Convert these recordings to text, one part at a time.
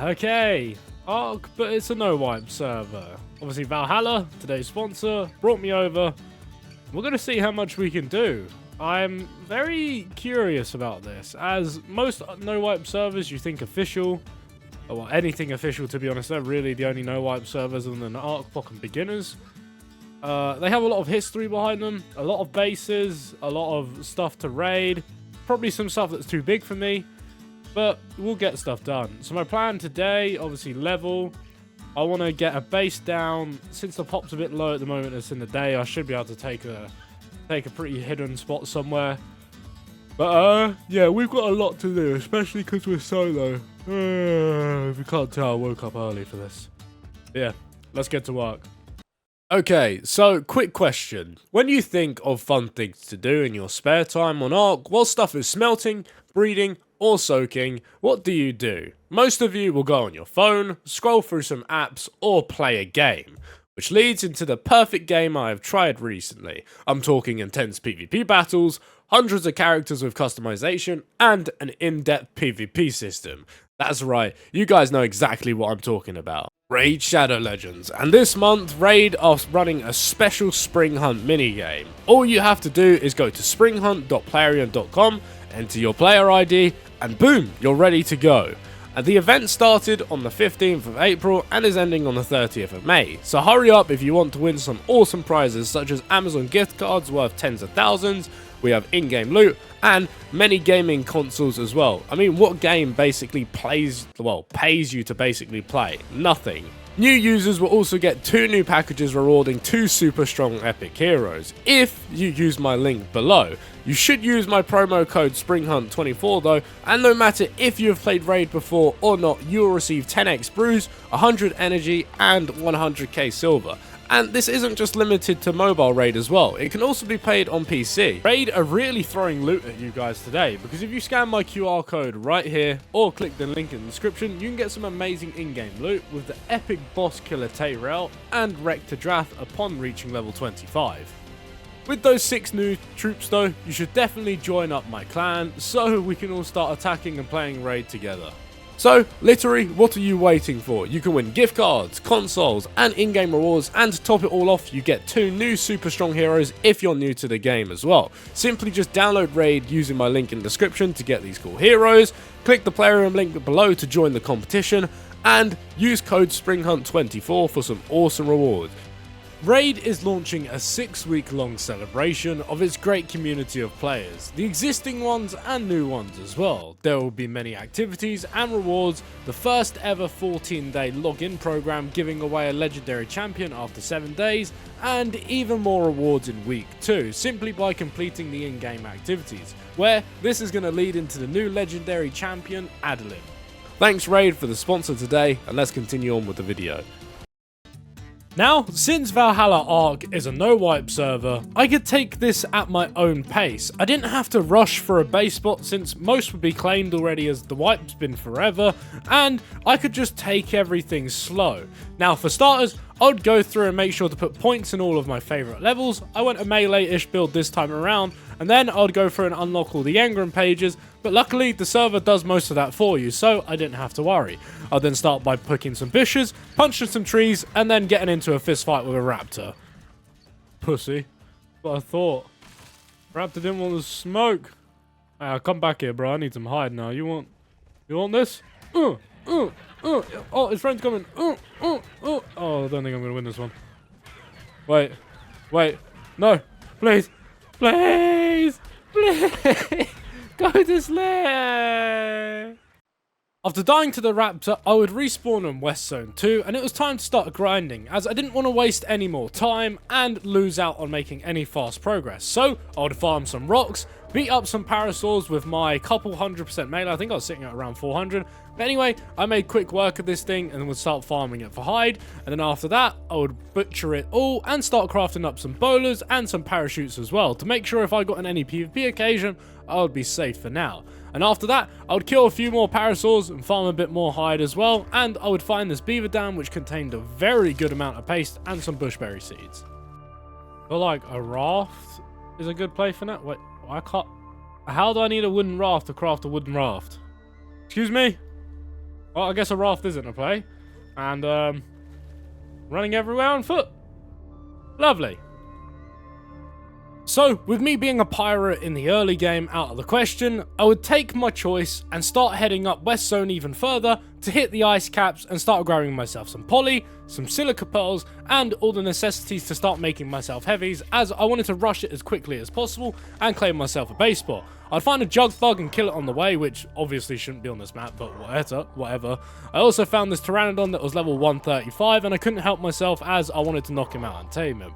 Okay. ARK, but it's a no-wipe server. Obviously, Valhalla, today's sponsor, brought me over. We're going to see how much we can do. I'm very curious about this, as most no-wipe servers you think official, or anything official to be honest, they're really the only no-wipe servers other than ARK, POC and beginners. They have a lot of history behind them, a lot of bases, a lot of stuff to raid, probably some stuff that's too big for me, but we'll get stuff done. So my plan today, obviously level. I want to get a base down. Since the pop's a bit low at the moment, it's in the day, I should be able to take a pretty hidden spot somewhere. But yeah, we've got a lot to do, especially because we're solo. If you can't tell, I woke up early for this. Yeah, let's get to work. Okay, so quick question. When you think of fun things to do in your spare time on ARK, while stuff is smelting, breeding, or soaking, what do you do? Most of you will go on your phone, scroll through some apps, or play a game. Which leads into the perfect game I have tried recently. I'm talking intense PvP battles, hundreds of characters with customization, and an in-depth PvP system. That's right, you guys know exactly what I'm talking about. Raid Shadow Legends, and this month Raid are running a special Spring Hunt minigame. All you have to do is go to springhunt.plarium.com, enter your player ID, and boom, you're ready to go. And the event started on the 15th of April and is ending on the 30th of May, so hurry up if you want to win some awesome prizes such as Amazon gift cards worth tens of thousands, we have in-game loot, and many gaming consoles as well. I mean, what game basically pays you to basically play? Nothing. New users will also get 2 new packages rewarding 2 super strong epic heroes. If you use my link below, you should use my promo code SPRINGHUNT24 though, and no matter if you have played Raid before or not, you will receive 10x brews, 100 energy, and 100k silver. And this isn't just limited to mobile Raid as well, it can also be played on PC. Raid are really throwing loot at you guys today, because if you scan my QR code right here, or click the link in the description, you can get some amazing in-game loot with the epic boss killer Tayrel and Wreck to Drath upon reaching level 25. With those 6 new troops though, you should definitely join up my clan, so we can all start attacking and playing Raid together. So, literally, what are you waiting for? You can win gift cards, consoles, and in-game rewards, and to top it all off, you get 2 new super strong heroes if you're new to the game as well. Simply just download Raid using my link in the description to get these cool heroes, click the Plarium link below to join the competition, and use code SPRINGHUNT24 for some awesome rewards. Raid is launching a 6-week-long celebration of its great community of players, the existing ones and new ones as well. There will be many activities and rewards, the first ever 14-day login program giving away a legendary champion after 7 days, and even more rewards in week 2, simply by completing the in-game activities, where this is going to lead into the new legendary champion, Adeline. Thanks Raid for the sponsor today, and let's continue on with the video. Now, since Valhalla ARK is a no-wipe server, I could take this at my own pace. I didn't have to rush for a base spot since most would be claimed already as the wipe's been forever, and I could just take everything slow. Now for starters, I would go through and make sure to put points in all of my favourite levels. I went a melee-ish build this time around, and then I would go through and unlock all the engram pages, but luckily the server does most of that for you, so I didn't have to worry. I'll then start by picking some bushes, punching some trees, and then getting into a fist fight with a raptor. Pussy. That's what I thought. Raptor didn't want to smoke. Hey, come back here, bro. I need some hide now. You want this? Oh, his friend's coming. Oh, I don't think I'm gonna win this one. Wait. No. Please. Go to sleep. After dying to the raptor, I would respawn on West Zone 2, and it was time to start grinding, as I didn't want to waste any more time and lose out on making any fast progress. So I would farm some rocks, beat up some parasaurs with my couple 100% melee. I think I was sitting at around 400. But anyway, I made quick work of this thing and would start farming it for hide. And then after that, I would butcher it all and start crafting up some bowlers and some parachutes as well, to make sure if I got on any PvP occasion, I would be safe for now. And after that, I would kill a few more parasaurs and farm a bit more hide as well, and I would find this beaver dam which contained a very good amount of paste and some bushberry seeds. But like a raft is a good play for now. Wait, I can't. How do I need a wooden raft to craft a wooden raft? Excuse me? Well, I guess a raft isn't a play. And, running everywhere on foot. Lovely. So, with me being a pirate in the early game out of the question, I would take my choice and start heading up West Zone even further to hit the ice caps and start grabbing myself some poly, some silica pearls, and all the necessities to start making myself heavies, as I wanted to rush it as quickly as possible and claim myself a base spot. I'd find a jug bug and kill it on the way, which obviously shouldn't be on this map, but whatever. I also found this pteranodon that was level 135, and I couldn't help myself as I wanted to knock him out and tame him.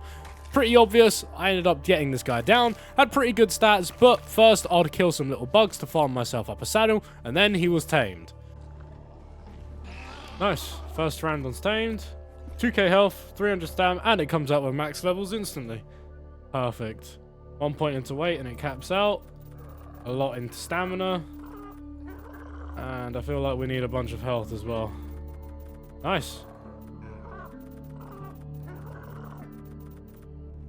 Pretty obvious, I ended up getting this guy down, had pretty good stats, but first I'd kill some little bugs to farm myself up a saddle, and then he was tamed. Nice, first pteranodon's tamed, 2k health, 300 stam, and it comes out with max levels instantly. Perfect. 1 point into weight and it caps out, a lot into stamina, and I feel like we need a bunch of health as well. Nice.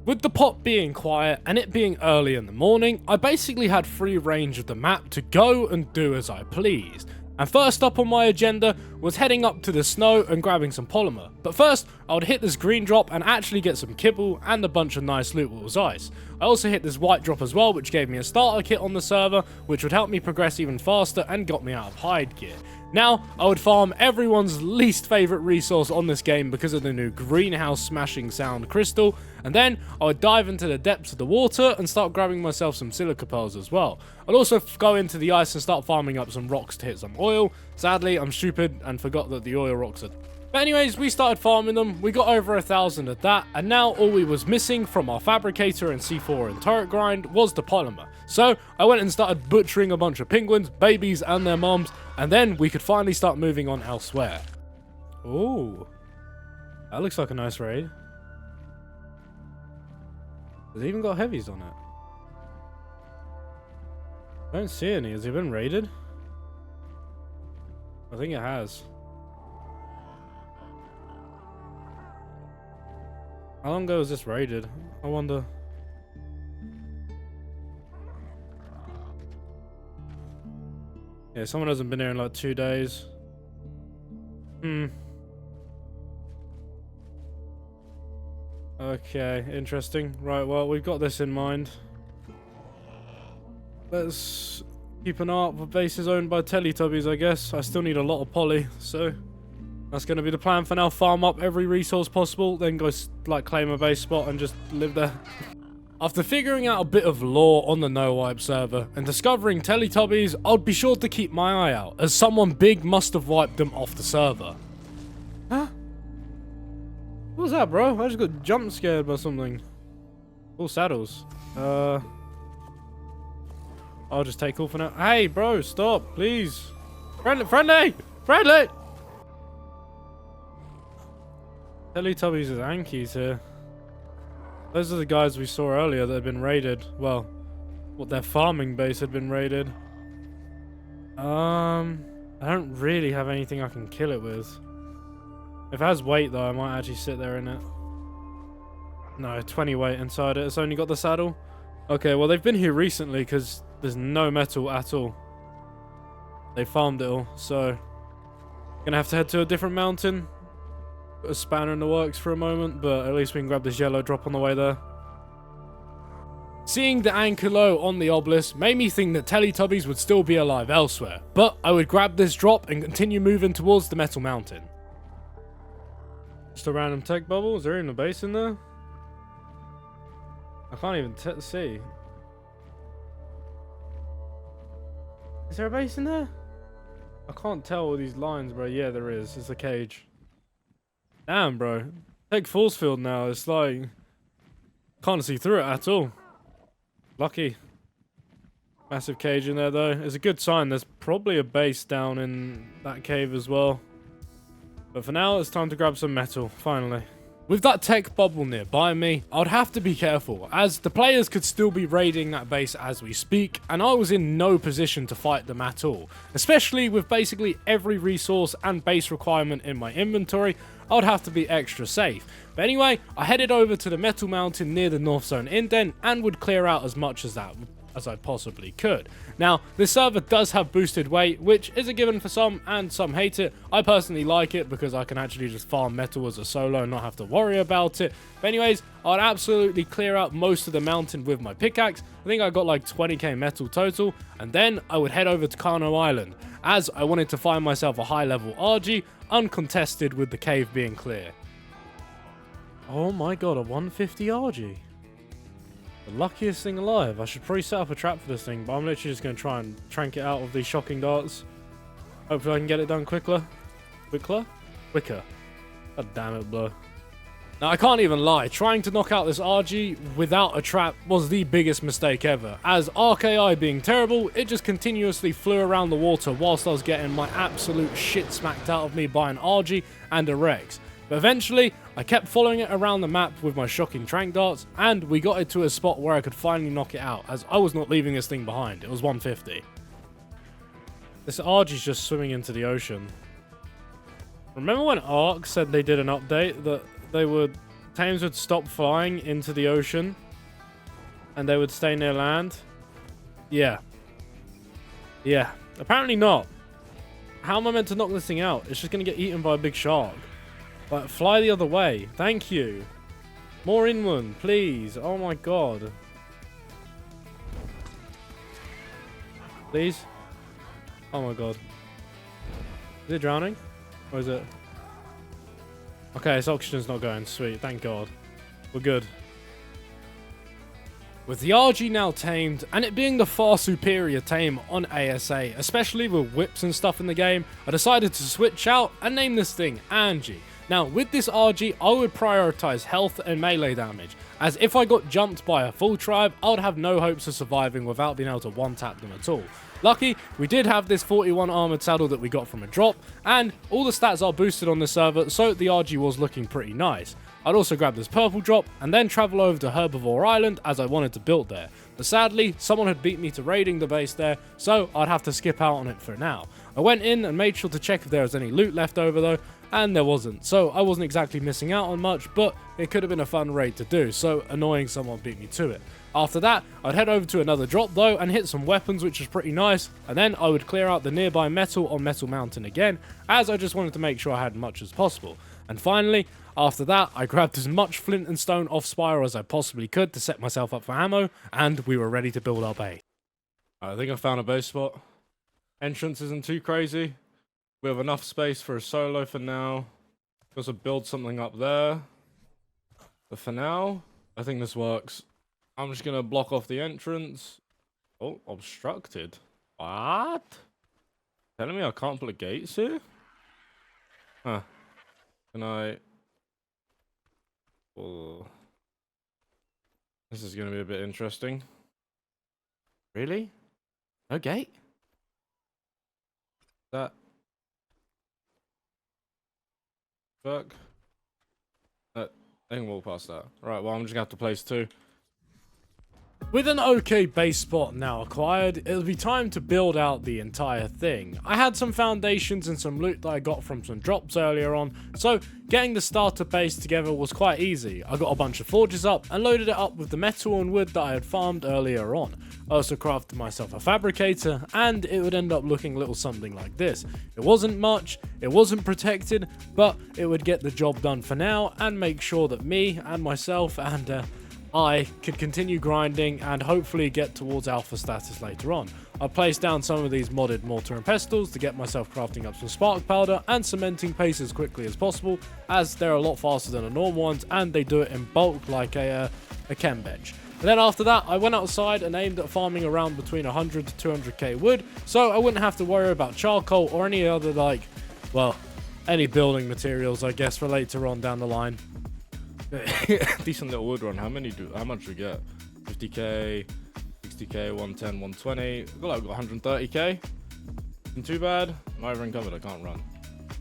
With the pot being quiet and it being early in the morning, I basically had free range of the map to go and do as I pleased. And first up on my agenda was heading up to the snow and grabbing some polymer. But first, I would hit this green drop and actually get some kibble and a bunch of nice loot that was ice. I also hit this white drop as well, which gave me a starter kit on the server, which would help me progress even faster and got me out of hide gear. Now, I would farm everyone's least favourite resource on this game because of the new greenhouse smashing sound crystal, and then I would dive into the depths of the water and start grabbing myself some silica pearls as well. I'd also go into the ice and start farming up some rocks to hit some oil. Sadly, I'm stupid and forgot that the oil rocks are... But anyways, we started farming them, we got over 1,000 of that, and now all we was missing from our fabricator and C4 and turret grind was the polymer. So I went and started butchering a bunch of penguins, babies and their moms, and then we could finally start moving on elsewhere. Ooh, that looks like a nice raid. Has it even got heavies on it? I don't see any. Has it been raided? I think it has. How long ago was this raided? I wonder. Yeah, someone hasn't been here in like 2 days. Okay, interesting. Right, well, we've got this in mind. Let's keep an eye out for bases owned by Teletubbies, I guess. I still need a lot of poly, so... that's going to be the plan for now. Farm up every resource possible, then go like claim a base spot and just live there. After figuring out a bit of lore on the No Wipe server and discovering Teletubbies, I'd be sure to keep my eye out, as someone big must have wiped them off the server. Huh? What was that, bro? I just got jump scared by something. All saddles. I'll just take all for now. Hey, bro, stop, please. Friendly! Teletubbies is Ankies here. Those are the guys we saw earlier that had been raided. Well, what their farming base had been raided. I don't really have anything I can kill it with. If it has weight though, I might actually sit there in it. No, 20 weight inside it. It's only got the saddle. Okay, well they've been here recently because there's no metal at all. They farmed it all, so gonna have to head to a different mountain. Put a spanner in the works for a moment, but at least we can grab this yellow drop on the way there. Seeing the anchor low on the obelisk made me think that Teletubbies would still be alive elsewhere, but I would grab this drop and continue moving towards the metal mountain. Just a random tech bubble. Is there even a base in there? I can't even see. Is there a base in there? I can't tell with these lines, bro. Yeah, there is. It's a cage. Damn, bro. Take force field now. It's like... can't see through it at all. Lucky. Massive cage in there, though. It's a good sign. There's probably a base down in that cave as well. But for now, it's time to grab some metal, finally. With that tech bubble nearby me, I'd have to be careful, as the players could still be raiding that base as we speak, and I was in no position to fight them at all. Especially with basically every resource and base requirement in my inventory, I'd have to be extra safe. But anyway, I headed over to the metal mountain near the North Zone indent, and would clear out as much as I possibly could. Now, this server does have boosted weight, which is a given for some, and some hate it. I personally like it because I can actually just farm metal as a solo and not have to worry about it. But anyways, I'd absolutely clear out most of the mountain with my pickaxe. I think I got like 20k metal total, and then I would head over to Kano Island, as I wanted to find myself a high level RG, uncontested with the cave being clear. Oh my god, a 150 RG. The luckiest thing alive. I should probably set up a trap for this thing, but I'm literally just going to try and trank it out of these shocking darts. Hopefully I can get it done quicker. Quicker? God damn it, bro. Now, I can't even lie. Trying to knock out this RG without a trap was the biggest mistake ever. As RKI being terrible, it just continuously flew around the water whilst I was getting my absolute shit smacked out of me by an RG and a Rex. But eventually, I kept following it around the map with my shocking trank darts, and we got it to a spot where I could finally knock it out, as I was not leaving this thing behind. It was 150. This RG's just swimming into the ocean. Remember when ARK said they did an update that Tames would stop flying into the ocean and they would stay near land? Yeah. Apparently not. How am I meant to knock this thing out? It's just going to get eaten by a big shark. Like, fly the other way. Thank you. More inland, please. Oh my god. Please? Oh my god. Is it drowning? Or is it... Okay, its oxygen's not going. Sweet, thank god. We're good. With the RG now tamed, and it being the far superior tame on ASA, especially with whips and stuff in the game, I decided to switch out and name this thing Angie. Now, with this RG, I would prioritize health and melee damage, as if I got jumped by a full tribe, I would have no hopes of surviving without being able to one-tap them at all. Lucky, we did have this 41 armored saddle that we got from a drop, and all the stats are boosted on this server, so the RG was looking pretty nice. I'd also grab this purple drop, and then travel over to Herbivore Island as I wanted to build there. But sadly, someone had beat me to raiding the base there, so I'd have to skip out on it for now. I went in and made sure to check if there was any loot left over though, and there wasn't, so I wasn't exactly missing out on much, but it could have been a fun raid to do, so annoying someone beat me to it. After that, I'd head over to another drop though and hit some weapons, which was pretty nice, and then I would clear out the nearby metal on Metal Mountain again, as I just wanted to make sure I had much as possible. And finally, after that, I grabbed as much flint and stone off Spiral as I possibly could to set myself up for ammo, and we were ready to build our base. I think I found a base spot. Entrance isn't too crazy. We have enough space for a solo for now. Also build something up there. But for now, I think this works. I'm just gonna block off the entrance. Oh, obstructed. What? Telling me I can't put gates here? Huh. Can I... Oh. This is gonna be a bit interesting. Really? No gate? That... Fuck. I think we'll pass that. Right, well, I'm just gonna have to place two. With an okay base spot now acquired, it'll be time to build out the entire thing. I had some foundations and some loot that I got from some drops earlier on, so getting the starter base together was quite easy. I got a bunch of forges up and loaded it up with the metal and wood that I had farmed earlier on. I also crafted myself a fabricator, and it would end up looking a little something like this. It wasn't much, it wasn't protected, but it would get the job done for now and make sure that me and myself and I could continue grinding and hopefully get towards alpha status later on. I placed down some of these modded mortar and pestles to get myself crafting up some spark powder and cementing paste as quickly as possible, as they're a lot faster than the normal ones and they do it in bulk like a chem bench. And then after that, I went outside and aimed at farming around between 100 to 200k wood, so I wouldn't have to worry about charcoal or any other any building materials, I guess, for later on down the line. Decent little wood run. How much do we get? 50k, 60k, 110, 120. I've got like 130k. Isn't too bad. I'm over encumbered. I can't run.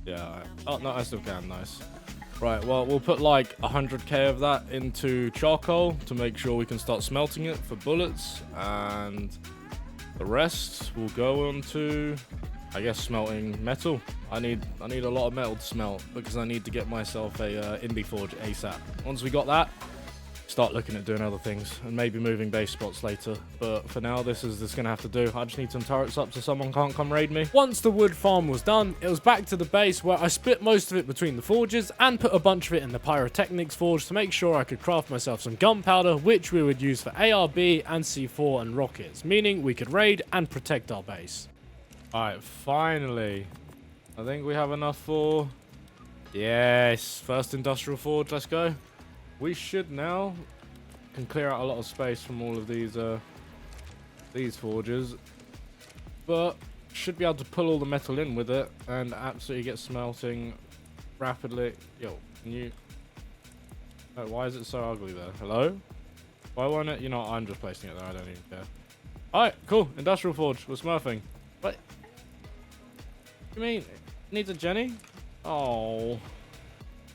Yeah. Oh no, I still can. Nice. Right. Well, we'll put like 100k of that into charcoal to make sure we can start smelting it for bullets, and the rest will go into, I guess, smelting metal. I need a lot of metal to smelt because I need to get myself a indie forge ASAP. Once we got that, start looking at doing other things and maybe moving base spots later. But for now, this is gonna have to do. I just need some turrets up so someone can't come raid me. Once the wood farm was done, it was back to the base where I split most of it between the forges and put a bunch of it in the pyrotechnics forge to make sure I could craft myself some gunpowder, which we would use for ARB and C4 and rockets, meaning we could raid and protect our base. Alright, finally. I think we have enough for... Yes, first industrial forge, let's go. We should now can clear out a lot of space from all of these forges, but should be able to pull all the metal in with it and absolutely get smelting rapidly. Yo, can you... Oh, why is it so ugly there? Hello? Why won't it? You know, I'm just placing it there. I don't even care. Alright, cool. Industrial forge. We're smurfing. What? You mean it needs a Jenny? Oh.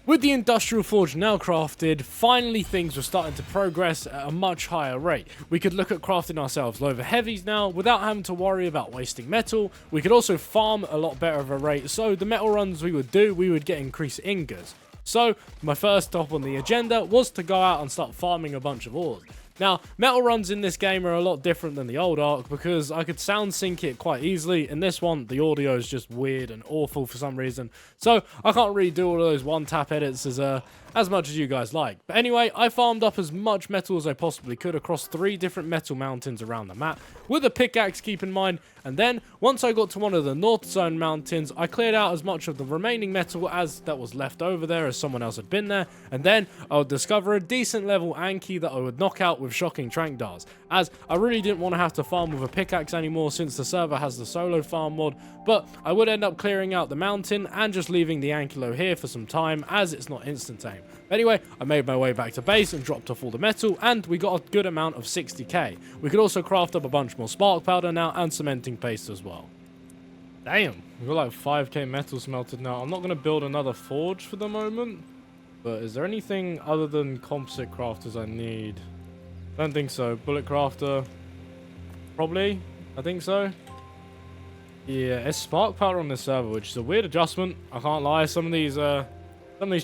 With the industrial forge now crafted, finally things were starting to progress at a much higher rate. We could look at crafting ourselves loads heavies now without having to worry about wasting metal. We could also farm a lot better of a rate, so the metal runs we would do, we would get increased ingots. So my first stop on the agenda was to go out and start farming a bunch of ores. Now, metal runs in this game are a lot different than the old ARK because I could sound sync it quite easily. In this one, the audio is just weird and awful for some reason. So I can't really do all of those one-tap edits as much as you guys like. But anyway, I farmed up as much metal as I possibly could across 3 different metal mountains around the map, with a pickaxe, keep in mind. And then, once I got to one of the North Zone mountains, I cleared out as much of the remaining metal as that was left over there as someone else had been there. And then, I would discover a decent level Anki that I would knock out with shocking trank darts, as I really didn't want to have to farm with a pickaxe anymore since the server has the solo farm mod. But I would end up clearing out the mountain and just leaving the Ankylo here for some time, as it's not instant aim. Anyway, I made my way back to base and dropped off all the metal, and we got a good amount of 60k. We could also craft up a bunch more spark powder now and cementing paste as well. Damn, we've got like 5k metal smelted now. I'm not going to build another forge for the moment, but is there anything other than composite crafters I need? Don't think so. Bullet crafter, probably. I think so. Yeah, it's spark powder on this server, which is a weird adjustment. I can't lie. Some of these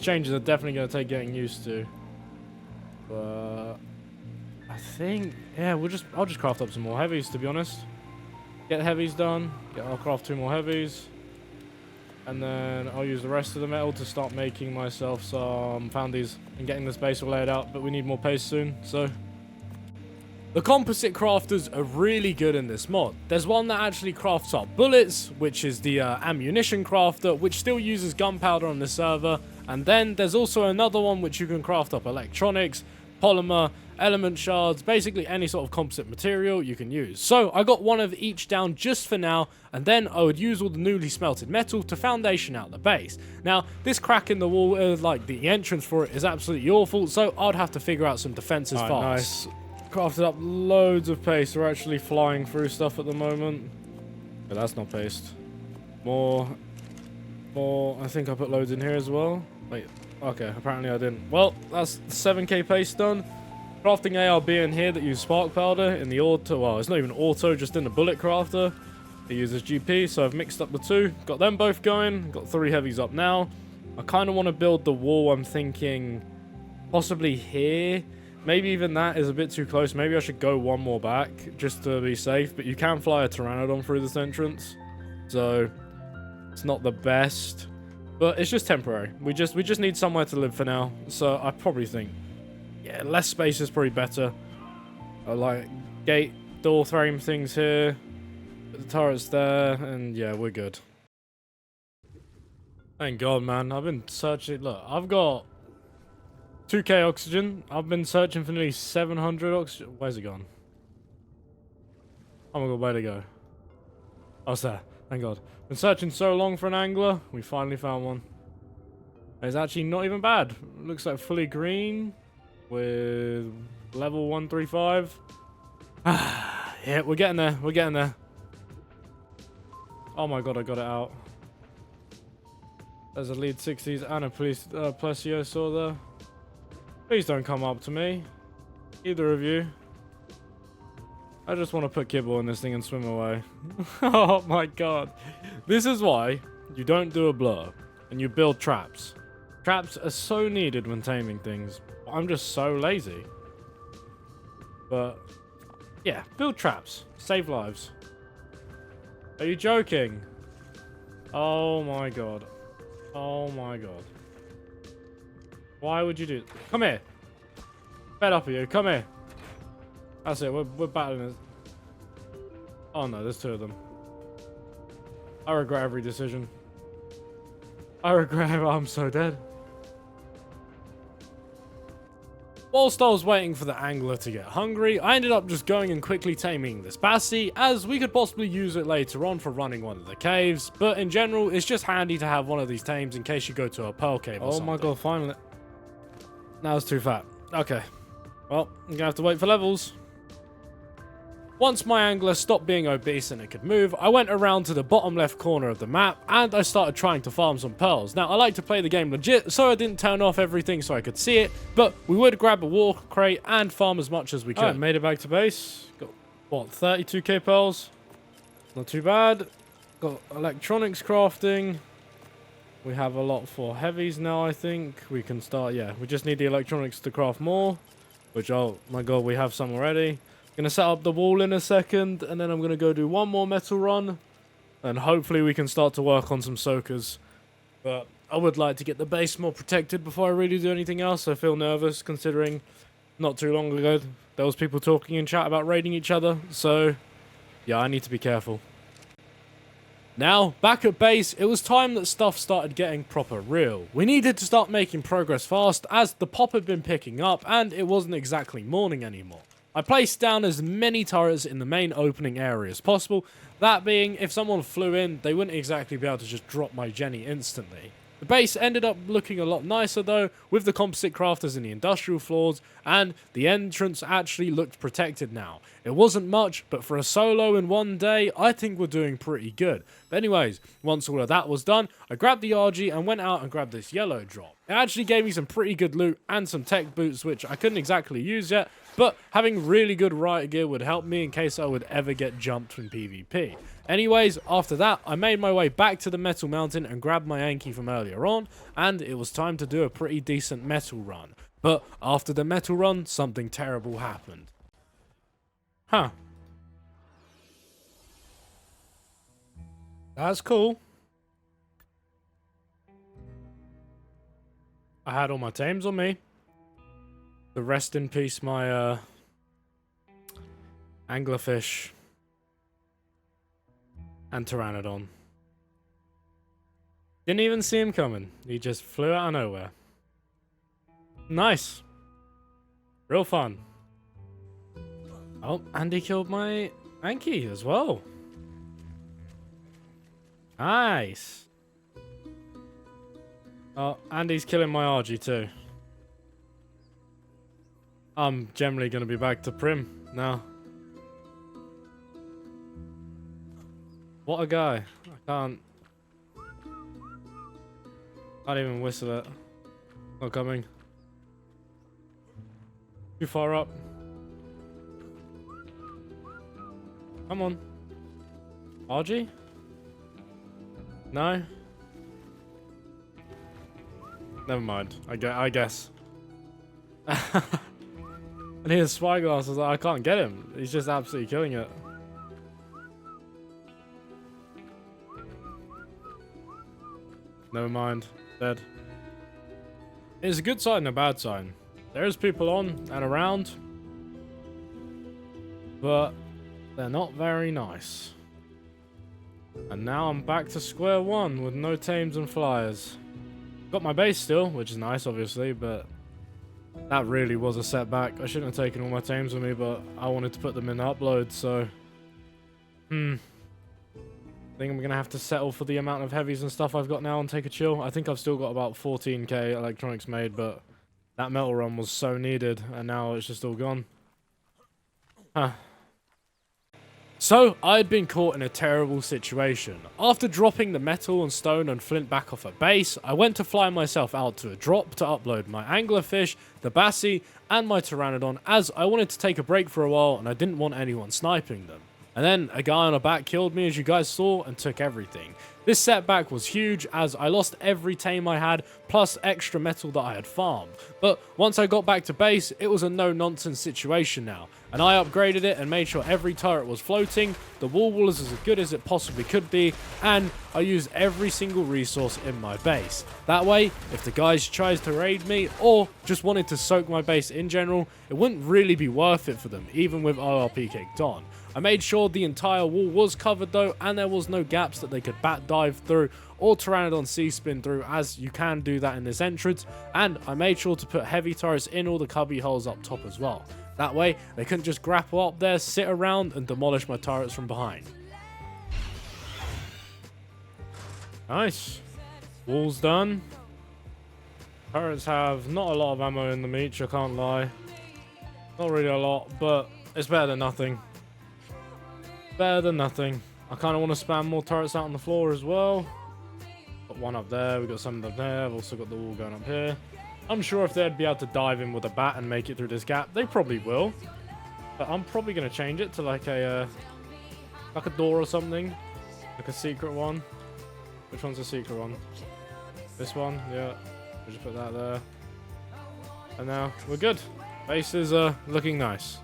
changes are definitely going to take getting used to. But I think, yeah, I'll just craft up some more heavies, to be honest. Get heavies done. I'll craft 2 more heavies. And then I'll use the rest of the metal to start making myself some foundies and getting this base all laid out. But we need more paste soon, so... The composite crafters are really good in this mod. There's one that actually crafts up bullets, which is the ammunition crafter, which still uses gunpowder on the server. And then there's also another one which you can craft up electronics, polymer, element shards, basically any sort of composite material you can use. So I got one of each down just for now, and then I would use all the newly smelted metal to foundation out the base. Now, this crack in the wall, like the entrance for it, is absolutely awful, so I'd have to figure out some defenses fast. Nice. Crafted up loads of paste. We're actually flying through stuff at the moment. But that's not paste. More. I think I put loads in here as well. Wait. Okay, apparently I didn't. Well, that's 7k paste done. Crafting ARB in here that use spark powder in the auto. Well, it's not even auto, just in the bullet crafter. It uses GP, so I've mixed up the 2. Got them both going. Got 3 heavies up now. I kind of want to build the wall. I'm thinking possibly here. Maybe even that is a bit too close. Maybe I should go 1 more back just to be safe. But you can fly a Pteranodon through this entrance, so it's not the best. But it's just temporary. We just need somewhere to live for now. So I probably think, yeah, less space is probably better. I like gate, door frame things here. The turret's there, and yeah, we're good. Thank God, man. I've been searching. Look, I've got 2k oxygen. I've been searching for nearly 700 oxygen. Where's it gone? Oh my God, where'd it go? Oh, it's there. Thank God. Been searching so long for an angler. We finally found one. It's actually not even bad. Looks like fully green with level 135. Yeah, we're getting there. We're getting there. Oh my God, I got it out. There's a lead 60s and a plesiosaur there. Please don't come up to me, either of you. I just want to put kibble in this thing and swim away. Oh my God. This is why you don't do a blur and you build traps. Traps are so needed when taming things. I'm just so lazy. But, yeah, build traps. Save lives. Are you joking? Oh my god. Oh my god. Why would you do... Come here. Fed up of you. Come here. That's it. We're battling this. Oh no, there's two of them. I regret every decision. I regret it. I'm so dead. Whilst I was waiting for the angler to get hungry, I ended up just going and quickly taming this Bassie, as we could possibly use it later on for running one of the caves, but in general, it's just handy to have one of these tames in case you go to a pearl cave or something. Oh my god, finally. Now it's too fat. Okay. Well, I'm gonna have to wait for levels. Once my angler stopped being obese and it could move, I went around to the bottom left corner of the map and I started trying to farm some pearls. Now, I like to play the game legit, so I didn't turn off everything so I could see it, but we would grab a war crate and farm as much as we could. Alright, made it back to base. Got, what, 32k pearls? Not too bad. Got electronics crafting. We have a lot for heavies now, I think. We can start, yeah, we just need the electronics to craft more, which, oh my god, we have some already. Gonna set up the wall in a second, and then I'm gonna go do one more metal run, and hopefully we can start to work on some soakers. But I would like to get the base more protected before I really do anything else. I feel nervous considering not too long ago there was people talking in chat about raiding each other, so yeah, I need to be careful. Now, back at base, it was time that stuff started getting proper real. We needed to start making progress fast, as the pop had been picking up, and it wasn't exactly morning anymore. I placed down as many turrets in the main opening area as possible, that being, if someone flew in, they wouldn't exactly be able to just drop my Jenny instantly. The base ended up looking a lot nicer though, with the composite crafters in the industrial floors, and the entrance actually looked protected now. It wasn't much, but for a solo in one day, I think we're doing pretty good. But anyways, once all of that was done, I grabbed the RG and went out and grabbed this yellow drop. It actually gave me some pretty good loot and some tech boots, which I couldn't exactly use yet, but having really good rider gear would help me in case I would ever get jumped in PvP. Anyways, after that, I made my way back to the metal mountain and grabbed my Anki from earlier on, and it was time to do a pretty decent metal run. But after the metal run, something terrible happened. Huh. That's cool. I had all my tames on me. To rest in peace my anglerfish and pteranodon. Didn't even see him coming. He just flew out of nowhere. Nice. Real fun. Oh, and he killed my Anki as well. Nice. Oh, and he's killing my RG too. I'm generally going to be back to Prim now. What a guy. I can't even whistle it. Not coming. Too far up. Come on. RG? No? Never mind. I guess. And his spyglass was like, I can't get him. He's just absolutely killing it. Never mind. Dead. It's a good sign and a bad sign. There's people on and around, but they're not very nice. And now I'm back to square one with no tames and flyers. Got my base still, which is nice obviously, but that really was a setback. I shouldn't have taken all my tames with me, but I wanted to put them in the upload, so I think I'm gonna have to settle for the amount of heavies and stuff I've got now and take a chill. I think I've still got about 14k electronics made, but that metal run was so needed, and now it's just all gone. Huh. So, I had been caught in a terrible situation. After dropping the metal and stone and flint back off at base, I went to fly myself out to a drop to upload my anglerfish, the Bassie, and my pteranodon, as I wanted to take a break for a while and I didn't want anyone sniping them. And then a guy on a back killed me, as you guys saw, and took everything. This setback was huge as I lost every tame I had plus extra metal that I had farmed, but once I got back to base it was a no nonsense situation now, and I upgraded it and made sure every turret was floating, the wall was as good as it possibly could be, and I used every single resource in my base. That way, if the guys tries to raid me or just wanted to soak my base in general, it wouldn't really be worth it for them even with ARP kicked on. I made sure the entire wall was covered though, and there was no gaps that they could bat dive through or Pteranodon C-spin through, as you can do that in this entrance, and I made sure to put heavy turrets in all the cubby holes up top as well. That way they couldn't just grapple up there, sit around and demolish my turrets from behind. Nice. Wall's done. Turrets have not a lot of ammo in them each, I can't lie. Not really a lot, but it's better than nothing. Better than nothing. I kind of want to spam more turrets out on the floor as well. Got one up there, we've got some up there, I've also got the wall going up here. I'm sure if they'd be able to dive in with a bat and make it through this gap, they probably will. But I'm probably going to change it to like a door or something. Like a secret one. Which one's a secret one? This one? Yeah. We'll just put that there. And now we're good. Base is looking nice.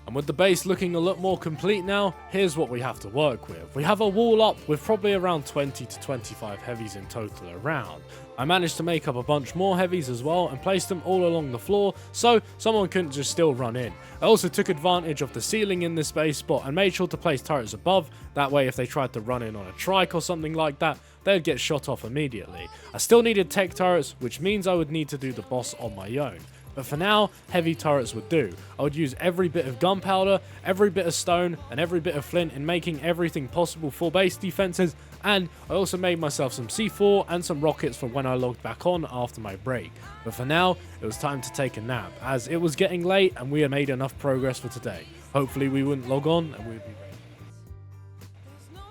And with the base looking a lot more complete now, here's what we have to work with. We have a wall up with probably around 20 to 25 heavies in total around. I managed to make up a bunch more heavies as well and place them all along the floor so someone couldn't just still run in. I also took advantage of the ceiling in this base spot and made sure to place turrets above, that way if they tried to run in on a trike or something like that, they'd get shot off immediately. I still needed tech turrets, which means I would need to do the boss on my own. But for now, heavy turrets would do. I would use every bit of gunpowder, every bit of stone, and every bit of flint in making everything possible for base defenses, and I also made myself some C4 and some rockets for when I logged back on after my break. But for now, it was time to take a nap, as it was getting late and we had made enough progress for today. Hopefully we wouldn't log on and we'd be ready.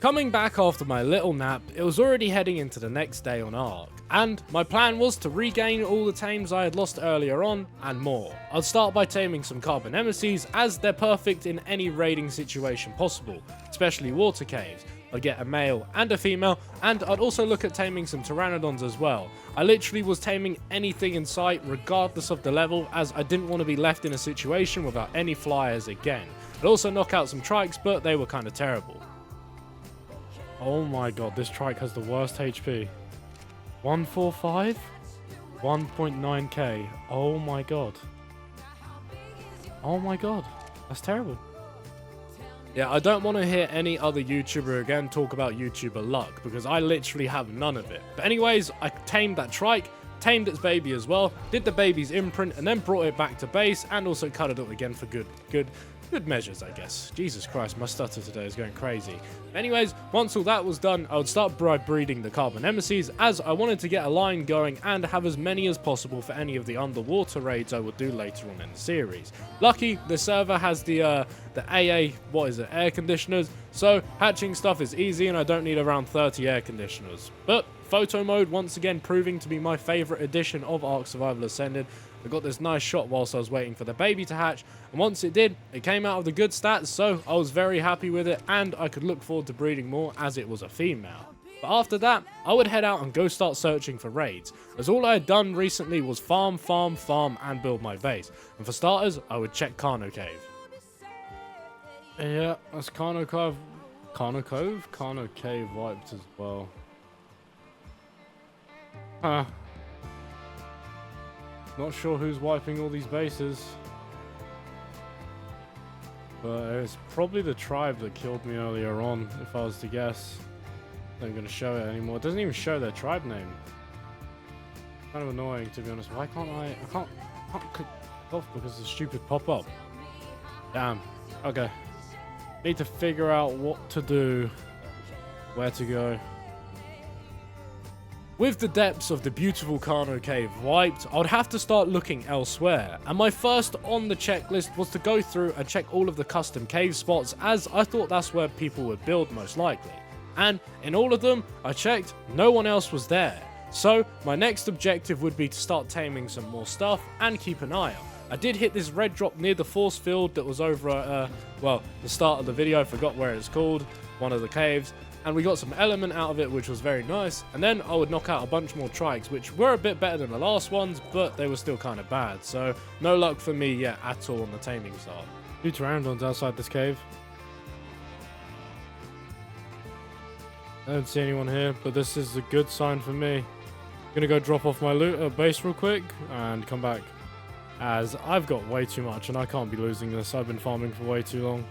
Coming back after my little nap, it was already heading into the next day on ARK, and my plan was to regain all the tames I had lost earlier on, and more. I'd start by taming some carbon nemesis, as they're perfect in any raiding situation possible, especially water caves. I'd get a male and a female, and I'd also look at taming some pteranodons as well. I literally was taming anything in sight regardless of the level, as I didn't want to be left in a situation without any flyers again. I'd also knock out some trikes, but they were kind of terrible. Oh my god, this trike has the worst HP. 145? 1.9k. Oh my god. Oh my god. That's terrible. Yeah, I don't want to hear any other YouTuber again talk about YouTuber luck, because I literally have none of it. But anyways, I tamed that trike, tamed its baby as well, did the baby's imprint, and then brought it back to base, and also cut it up again for good measures, I guess. Jesus Christ, my stutter today is going crazy. Anyways, once all that was done, I would start breeding the carbon nemesis, as I wanted to get a line going and have as many as possible for any of the underwater raids I would do later on in the series. Lucky, the server has the AA, air conditioners, so hatching stuff is easy and I don't need around 30 air conditioners. But photo mode once again proving to be my favourite edition of ARK Survival Ascended. I got this nice shot whilst I was waiting for the baby to hatch, and once it did, it came out of the good stats, so I was very happy with it, and I could look forward to breeding more as it was a female. But after that, I would head out and go start searching for raids, as all I had done recently was farm, and build my base. And for starters, I would check Carno Cave. Yeah, that's Carno Cove. Carno Cove? Carno Cave wiped as well. Not sure who's wiping all these bases. But it's probably the tribe that killed me earlier on, if I was to guess. I'm going to show it anymore. It doesn't even show their tribe name. Kind of annoying, to be honest. Why can't I can't click off because of the stupid pop-up. Damn. Okay. Need to figure out what to do. Where to go. With the depths of the beautiful Carno Cave wiped, I'd have to start looking elsewhere, and my first on the checklist was to go through and check all of the custom cave spots, as I thought that's where people would build most likely. And in all of them, I checked, no one else was there. So my next objective would be to start taming some more stuff and keep an eye out. I did hit this red drop near the force field that was over at, the start of the video, I forgot where it's called, one of the caves. and we got some element out of it, which was very nice. And then I would knock out a bunch more trikes, which were a bit better than the last ones, but they were still kind of bad. So no luck for me yet at all on the taming side. 2 pteranodons outside this cave. I don't see anyone here, but this is a good sign for me. I'm gonna go drop off my loot at base real quick and come back, as I've got way too much and I can't be losing this. I've been farming for way too long.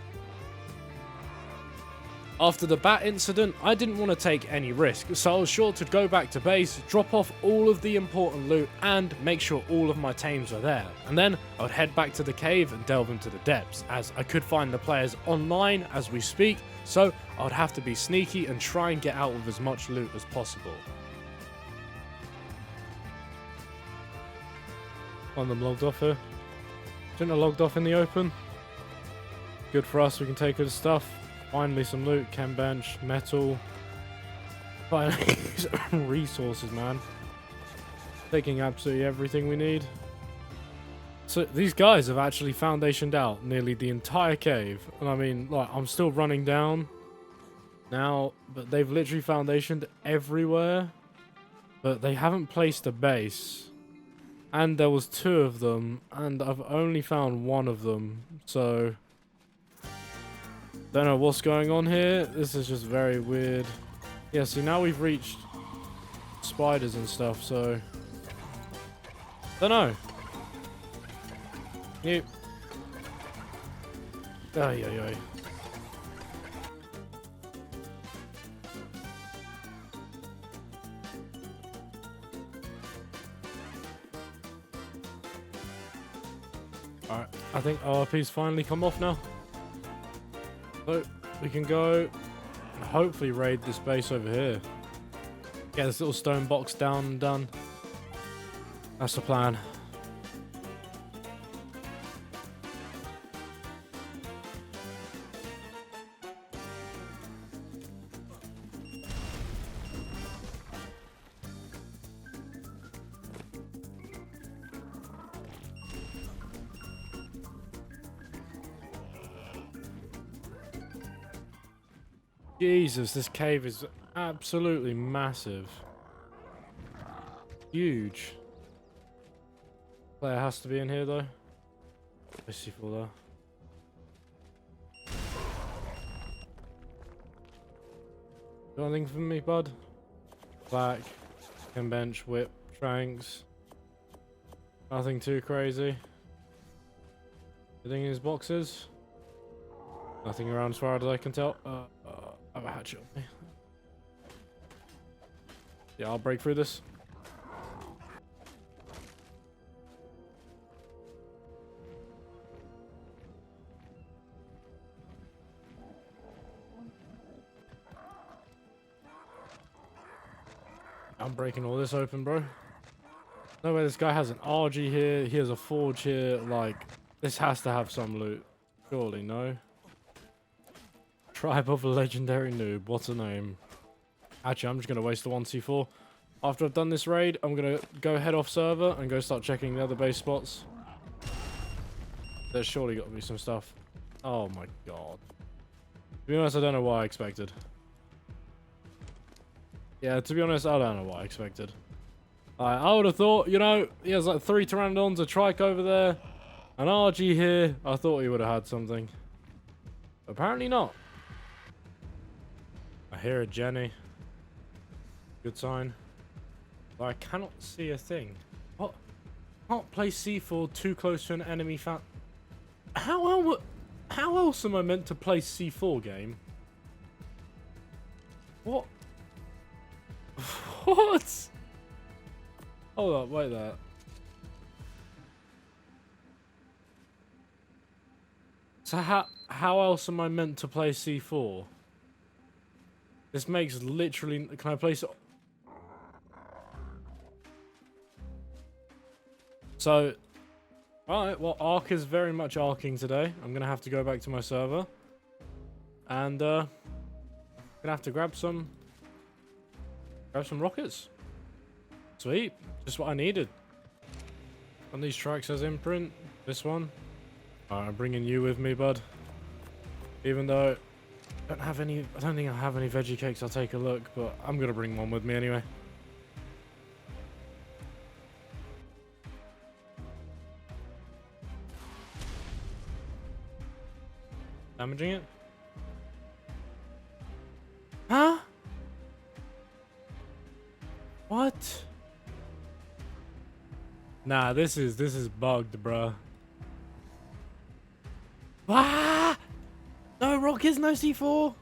After the bat incident, I didn't want to take any risk, so I was sure to go back to base, drop off all of the important loot, and make sure all of my tames are there. And then I would head back to the cave and delve into the depths, as I could find the players online as we speak, so I would have to be sneaky and try and get out with as much loot as possible. Find them logged off here. Shouldn't have logged off in the open. Good for us, we can take good stuff. Finally some loot, chem bench, metal. Finally some resources, man. Taking absolutely everything we need. So these guys have actually foundationed out nearly the entire cave. And I mean, like, I'm still running down now, but they've literally foundationed everywhere. But they haven't placed a base. And there was 2 of them, and I've only found 1 of them, so don't know what's going on here. This is just very weird. Yeah, see, now we've reached spiders and stuff, so don't know. You. Ay, ay, ay. Alright, I think RP's finally come off now. So we can go and hopefully raid this base over here. Get this little stone box down and done. That's the plan. Jesus, this cave is absolutely massive. Huge. Player has to be in here though. Let's see for there. Got anything for me, bud? Black, chem bench, whip, tranks. Nothing too crazy. Anything in his boxes? Nothing around as far as I can tell. I have a hatchet on me. Yeah, I'll break through this. I'm breaking all this open, bro. No way this guy has an RG here. He has a forge here. Like, this has to have some loot. Surely, no? Tribe of a legendary noob. What's a name? Actually, I'm just going to waste the 1C4. After I've done this raid, I'm going to go head off server and go start checking the other base spots. There's surely got to be some stuff. Oh my god. To be honest, I don't know what I expected. Yeah, to be honest, I don't know what I expected. I would have thought, you know, he has like 3 pteranodons, a trike over there, an RG here. I thought he would have had something. Apparently not. I hear a Jenny. Good sign. But I cannot see a thing. What? Can't place C4 too close to an enemy How else am I meant to place C4, game? What? What? Hold up, wait there. So how else am I meant to play C4? This makes literally... Can I place it? So... Alright, well, ARK is very much arcing today. I'm going to have to go back to my server. And, I'm going to have to grab some rockets. Sweet. Just what I needed. On these tracks as imprint. This one. Alright, I'm bringing you with me, bud. Even though don't have any. I don't think I have any veggie cakes. I'll take a look, but I'm gonna bring one with me anyway. Damaging it? Huh? What? Nah, this is bugged, bruh. Ah! No rockets, no C4.